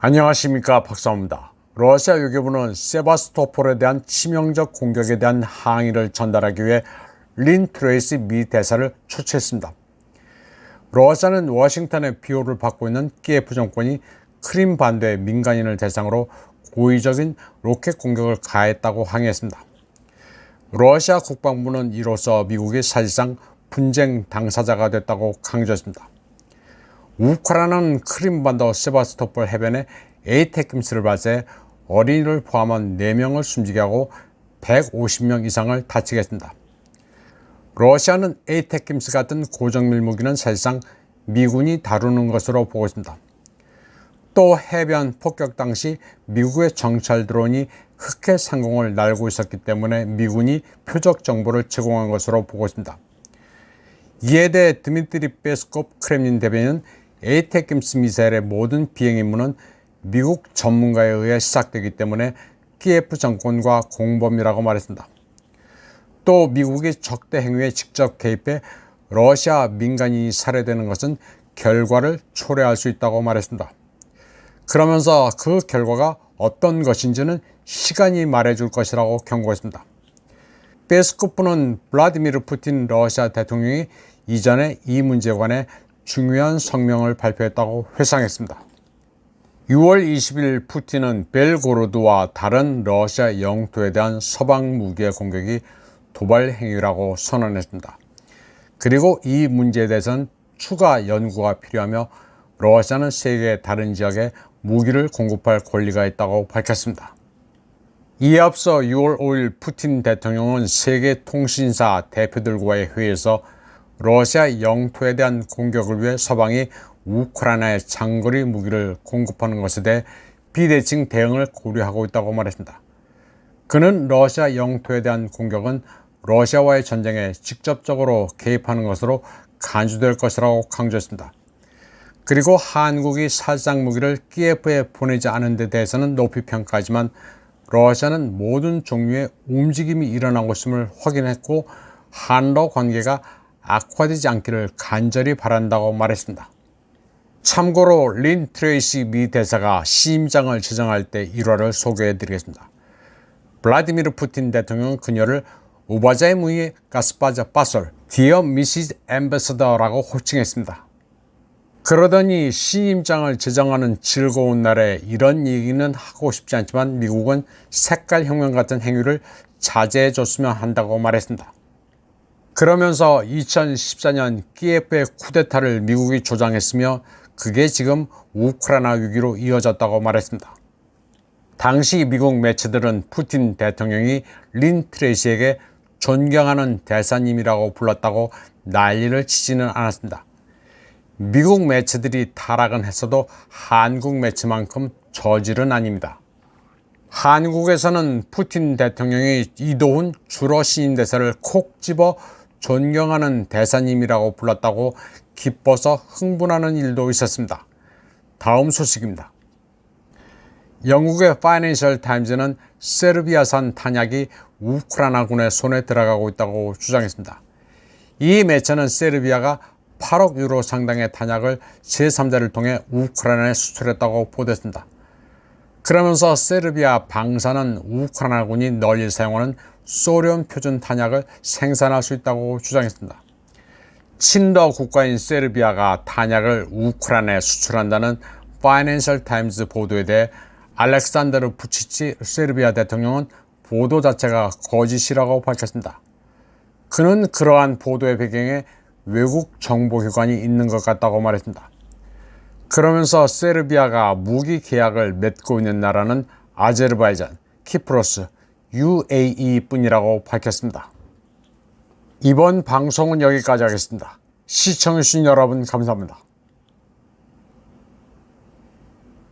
안녕하십니까, 박사입니다. 러시아 외교부는 세바스토폴에 대한 치명적 공격에 대한 항의를 전달하기 위해 린 트레이시 미 대사를 초치했습니다. 러시아는 워싱턴의 비호를 받고 있는 키예프 정권이 크림 반도의 민간인을 대상으로 고의적인 로켓 공격을 가했다고 항의했습니다. 러시아 국방부는 이로써 미국이 사실상 분쟁 당사자가 됐다고 강조했습니다. 우크라이나는 크림반도 세바스토폴 해변에 에이테킴스를 발사해 어린이를 포함한 4명을 숨지게 하고 150명 이상을 다치게 했습니다. 러시아는 에이테킴스 같은 고정밀 무기는 사실상 미군이 다루는 것으로 보고 있습니다. 또 해변 폭격 당시 미국의 정찰 드론이 흑해 상공을 날고 있었기 때문에 미군이 표적 정보를 제공한 것으로 보고 있습니다. 이에 대해 드미트리 페스코프 크렘린 대변인은 에이테킴스 미사일의 모든 비행 임무는 미국 전문가에 의해 시작되기 때문에 키예프 정권과 공범이라고 말했습니다. 또 미국이 적대 행위에 직접 개입해 러시아 민간인이 살해되는 것은 결과를 초래할 수 있다고 말했습니다. 그러면서 그 결과가 어떤 것인지는 시간이 말해줄 것이라고 경고했습니다. 페스코프는 블라디미르 푸틴 러시아 대통령이 이전에 이 문제에 관해 중요한 성명을 발표했다고 회상했습니다. 6월 20일 푸틴은 벨고로드와 다른 러시아 영토에 대한 서방 무기의 공격이 도발 행위라고 선언했습니다. 그리고 이 문제에 대해서는 추가 연구가 필요하며 러시아는 세계의 다른 지역에 무기를 공급할 권리가 있다고 밝혔습니다. 이에 앞서 6월 5일 푸틴 대통령은 세계 통신사 대표들과의 회의에서 러시아 영토에 대한 공격을 위해 서방이 우크라이나에 장거리 무기를 공급하는 것에 대해 비대칭 대응을 고려하고 있다고 말했습니다. 그는 러시아 영토에 대한 공격은 러시아와의 전쟁에 직접적으로 개입하는 것으로 간주될 것이라고 강조했습니다. 그리고 한국이 살상 무기를 키예프에 보내지 않은 데 대해서는 높이 평가하지만 러시아는 모든 종류의 움직임이 일어나고 있음을 확인했고 한러 관계가 악화되지 않기를 간절히 바란다고 말했습니다. 참고로 린 트레이시 미 대사가 시임장을 지정할 때 일화를 소개해 드리겠습니다. 블라디미르 푸틴 대통령은 그녀를 우바자이무이 가스파자 파솔, 디어 미시즈 앰베서더라고 호칭했습니다. 그러더니 시임장을 제정하는 즐거운 날에 이런 얘기는 하고 싶지 않지만 미국은 색깔혁명 같은 행위를 자제해 줬으면 한다고 말했습니다. 그러면서 2014년 키예프의 쿠데타를 미국이 조장했으며 그게 지금 우크라이나 위기로 이어졌다고 말했습니다. 당시 미국 매체들은 푸틴 대통령이 린 트레이시에게 존경하는 대사님이라고 불렀다고 난리를 치지는 않았습니다. 미국 매체들이 타락은 했어도 한국 매체만큼 저질은 아닙니다. 한국에서는 푸틴 대통령이 이도훈 주로 신임 대사를 콕 집어 존경하는 대사님이라고 불렀다고 기뻐서 흥분하는 일도 있었습니다. 다음 소식입니다. 영국의 파이낸셜 타임즈는 세르비아산 탄약이 우크라이나군의 손에 들어가고 있다고 주장했습니다. 이 매체는 세르비아가 8억 유로 상당의 탄약을 제3자를 통해 우크라이나에 수출했다고 보도했습니다. 그러면서 세르비아 방사는 우크라이나군이 널리 사용하는 소련 표준 탄약을 생산할 수 있다고 주장했습니다. 친러 국가인 세르비아가 탄약을 우크라이나에 수출한다는 파이낸셜 타임즈 보도에 대해 알렉산더르 부치치 세르비아 대통령은 보도 자체가 거짓이라고 밝혔습니다. 그는 그러한 보도의 배경에 외국 정보기관이 있는 것 같다고 말했습니다. 그러면서 세르비아가 무기 계약을 맺고 있는 나라는 아제르바이잔, 키프로스, UAE 뿐이라고 밝혔습니다. 이번 방송은 여기까지 하겠습니다. 시청해주신 여러분 감사합니다.